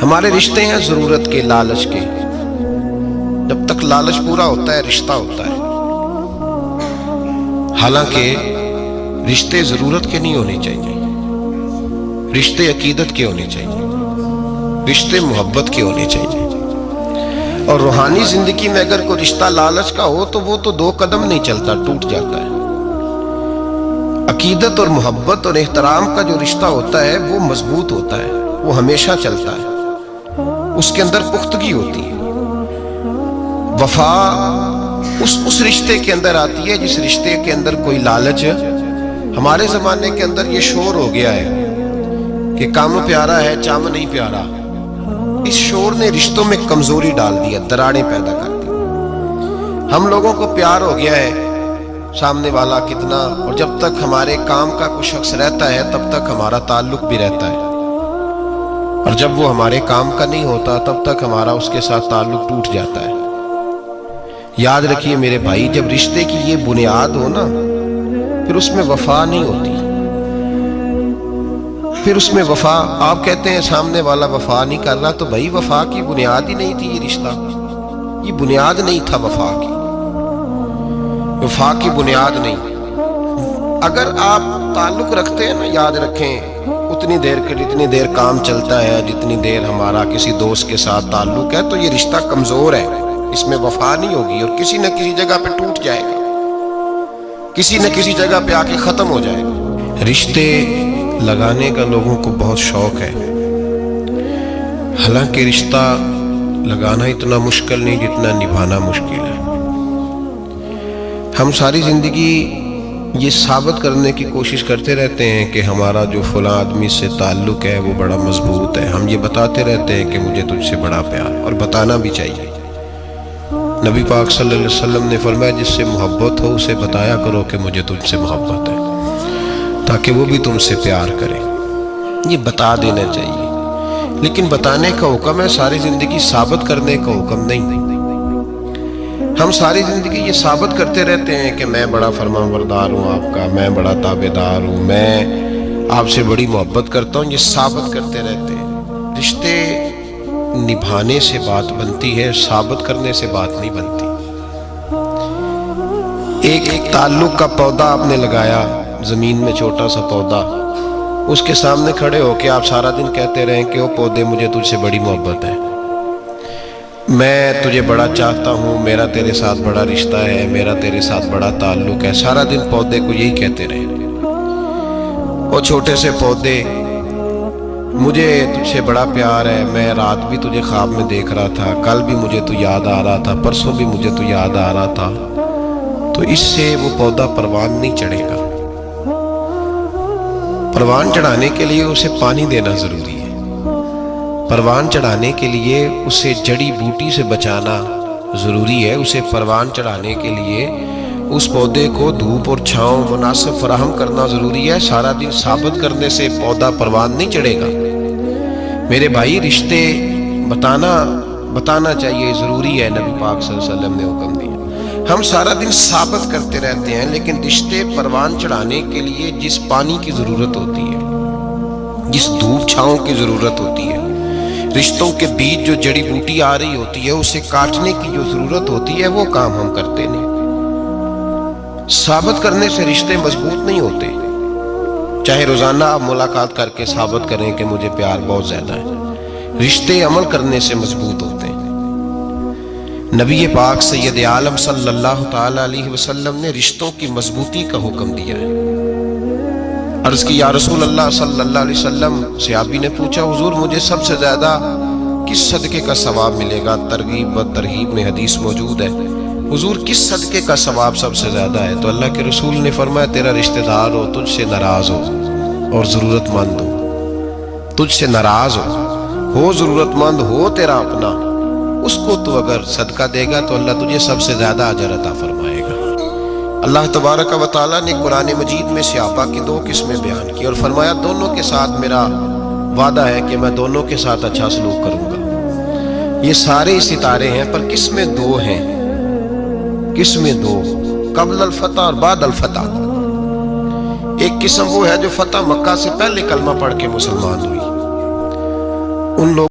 ہمارے رشتے ہیں ضرورت کے، لالچ کے۔ جب تک لالچ پورا ہوتا ہے رشتہ ہوتا ہے، حالانکہ رشتے ضرورت کے نہیں ہونے چاہیے، رشتے عقیدت کے ہونے چاہیے، رشتے محبت کے ہونے چاہیے۔ اور روحانی زندگی میں اگر کوئی رشتہ لالچ کا ہو تو وہ تو 2 قدم نہیں چلتا، ٹوٹ جاتا ہے۔ عقیدت اور محبت اور احترام کا جو رشتہ ہوتا ہے وہ مضبوط ہوتا ہے، وہ ہمیشہ چلتا ہے، اس کے اندر پختگی ہوتی ہے۔ وفا اس رشتے کے اندر آتی ہے جس رشتے کے اندر کوئی لالچ ہے۔ ہمارے زمانے کے اندر یہ شور ہو گیا ہے کہ کام پیارا ہے چام نہیں پیارا۔ اس شور نے رشتوں میں کمزوری ڈال دیا، دراڑیں پیدا کر دی۔ ہم لوگوں کو پیار ہو گیا ہے سامنے والا کتنا، اور جب تک ہمارے کام کا کوئی شخص رہتا ہے تب تک ہمارا تعلق بھی رہتا ہے، اور جب وہ ہمارے کام کا نہیں ہوتا تب تک ہمارا اس کے ساتھ تعلق ٹوٹ جاتا ہے۔ یاد رکھیے میرے بھائی، جب رشتے کی یہ بنیاد ہو نا، پھر اس میں وفا نہیں ہوتی، پھر اس میں وفا۔ آپ کہتے ہیں سامنے والا وفا نہیں کر رہا، تو بھائی وفا کی بنیاد ہی نہیں تھی یہ رشتہ، یہ بنیاد نہیں تھا وفا کی، وفا کی بنیاد نہیں۔ اگر آپ تعلق رکھتے ہیں نا، یاد رکھیں اتنی دیر کے جتنی دیر کام چلتا ہے، جتنی دیر ہمارا کسی دوست کے ساتھ تعلق ہے، تو یہ رشتہ کمزور ہے، اس میں وفا نہیں ہوگی، اور کسی نہ کسی جگہ پہ ٹوٹ جائے گا، کسی نہ کسی جگہ پہ آ کے ختم ہو جائے گا۔ رشتے لگانے کا لوگوں کو بہت شوق ہے، حالانکہ رشتہ لگانا اتنا مشکل نہیں جتنا نبھانا مشکل ہے۔ ہم ساری زندگی یہ ثابت کرنے کی کوشش کرتے رہتے ہیں کہ ہمارا جو فلاں آدمی سے تعلق ہے وہ بڑا مضبوط ہے، ہم یہ بتاتے رہتے ہیں کہ مجھے تجھ سے بڑا پیار، اور بتانا بھی چاہیے۔ نبی پاک صلی اللہ علیہ وسلم نے فرمایا جس سے محبت ہو اسے بتایا کرو کہ مجھے تجھ سے محبت ہے، تاکہ وہ بھی تم سے پیار کرے۔ یہ بتا دینا چاہیے، لیکن بتانے کا حکم ہے، ساری زندگی ثابت کرنے کا حکم نہیں۔ ہم ساری زندگی یہ ثابت کرتے رہتے ہیں کہ میں بڑا فرمان بردار ہوں آپ کا، میں بڑا تابعدار ہوں، میں آپ سے بڑی محبت کرتا ہوں، یہ ثابت کرتے رہتے ہیں۔ رشتے نبھانے سے بات بنتی ہے، ثابت کرنے سے بات نہیں بنتی۔ ایک تعلق کا پودا آپ نے لگایا زمین میں، چھوٹا سا پودا، اس کے سامنے کھڑے ہو کے آپ سارا دن کہتے رہیں کہ وہ پودے مجھے تجھ سے بڑی محبت ہے، میں تجھے بڑا چاہتا ہوں، میرا تیرے ساتھ بڑا رشتہ ہے، میرا تیرے ساتھ بڑا تعلق ہے، سارا دن پودے کو یہی کہتے رہے۔ وہ چھوٹے سے پودے، مجھے تجھ سے بڑا پیار ہے، میں رات بھی تجھے خواب میں دیکھ رہا تھا، کل بھی مجھے تو یاد آ رہا تھا، پرسوں بھی مجھے تو یاد آ رہا تھا، تو اس سے وہ پودا پروان نہیں چڑھے گا۔ پروان چڑھانے کے لیے اسے پانی دینا ضروری ہے، پروان چڑھانے کے لیے اسے جڑی بوٹی سے بچانا ضروری ہے، اسے پروان چڑھانے کے لیے اس پودے کو دھوپ اور چھاؤں مناسب فراہم کرنا ضروری ہے۔ سارا دن ثابت کرنے سے پودا پروان نہیں چڑھے گا۔ میرے بھائی رشتے بتانا چاہیے، ضروری ہے، نبی پاک صلی اللہ علیہ وسلم نے حکم دیا۔ ہم سارا دن ثابت کرتے رہتے ہیں، لیکن رشتے پروان چڑھانے کے لیے جس پانی کی ضرورت ہوتی ہے، جس دھوپ چھاؤں کی ضرورت ہوتی ہے، رشتوں کے بیچ جو جڑی بوٹی آ رہی ہوتی ہے اسے کاٹنے کی جو ضرورت ہوتی ہے، وہ کام ہم کرتے نہیں۔ ثابت کرنے سے رشتے مضبوط نہیں ہوتے، چاہے روزانہ آپ ملاقات کر کے ثابت کریں کہ مجھے پیار بہت زیادہ ہے، رشتے عمل کرنے سے مضبوط ہوتے ہیں۔ نبی پاک سید عالم صلی اللہ تعالی علیہ وسلم نے رشتوں کی مضبوطی کا حکم دیا ہے۔ عرض کی یا رسول اللہ صلی اللہ علیہ وسلم، صحابی نے پوچھا حضور مجھے سب سے زیادہ کس صدقے کا ثواب ملے گا؟ ترغیب و ترہیب میں حدیث موجود ہے، حضور کس صدقے کا ثواب سب سے زیادہ ہے؟ تو اللہ کے رسول نے فرمایا تیرا رشتہ دار ہو تجھ سے ناراض ہو اور ضرورت مند ہو، تجھ سے ناراض ہو ضرورت مند ہو تیرا اپنا، اس کو تو اگر صدقہ دے گا تو اللہ تجھے سب سے زیادہ اجر عطا فرمائے گا۔ اللہ تبارک و تعالیٰ نے قرآن مجید میں صحابہ کی 2 قسمیں بیان کی اور فرمایا دونوں کے ساتھ میرا وعدہ ہے کہ میں دونوں کے ساتھ اچھا سلوک کروں گا۔ یہ سارے ستارے ہیں، پر قسمیں 2 ہیں، قسمیں 2، قبل الفتح اور بعد الفتح۔ ایک قسم وہ ہے جو فتح مکہ سے پہلے کلمہ پڑھ کے مسلمان ہوئی، ان لوگ